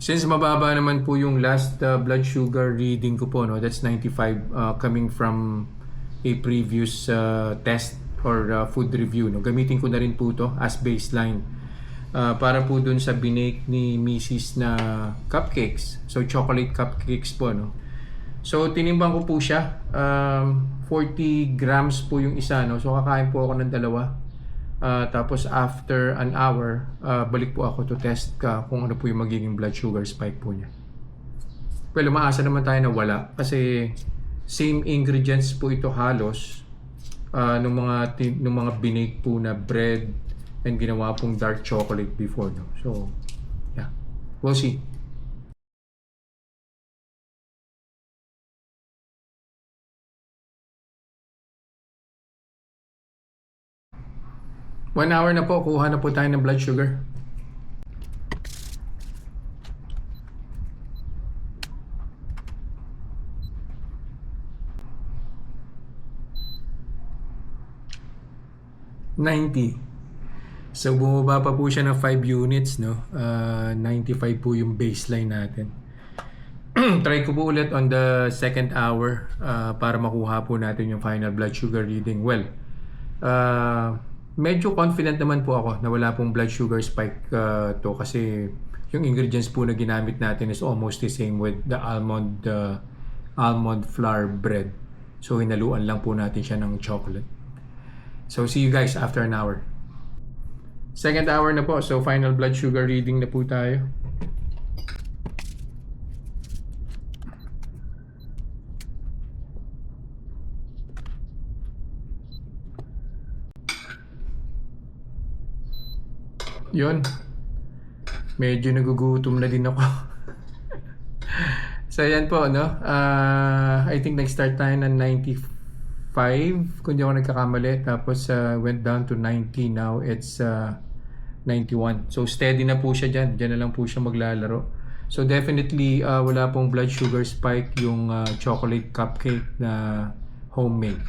Since mababa naman po yung last blood sugar reading ko po, no, that's 95 coming from a previous test or food review. No, gamitin ko na rin po to as baseline para po dun sa binake ni Mrs. na cupcakes. So chocolate cupcakes po, no. So tinimbang ko po siya, 40 grams po yung isa, no. So kakain po ako ng dalawa. Tapos after an hour, balik po ako to test kung ano po yung magiging blood sugar spike po niya. Well, umaasa naman tayo na wala kasi same ingredients po ito halos nung mga binake po na bread and ginawa pong dark chocolate before, no. So, yeah. We'll see. One hour na po, kuha na po tayo ng blood sugar. $90. So bumaba pa po siya ng 5 units, no? 95 po yung baseline natin. Try ko po ulit on the second hour para makuha po natin yung final blood sugar reading. Well, medyo confident naman po ako na wala pong blood sugar spike to kasi yung ingredients po na ginamit natin is almost the same with the almond flour bread. So hinaluan lang po natin siya ng chocolate. So see you guys after an hour. Second hour na po, so final blood sugar reading na po tayo. Yun. Medyo nagugutom na din ako. So yan po, no? I think nag-start tayo ng 95 kung di ako nagkakamali. Tapos went down to 90. Now it's 91. So steady na po siya dyan. Dyan na lang po siya maglalaro. So definitely wala pong blood sugar spike yung chocolate cupcake na homemade.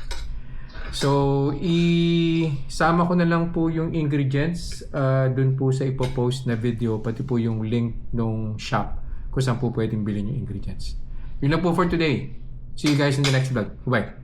So, isama ko na lang po yung ingredients dun po sa ipopost na video, pati po yung link nung shop kung saan po pwedeng bilhin yung ingredients. Yun lang po for today. See you guys in the next vlog. Bye!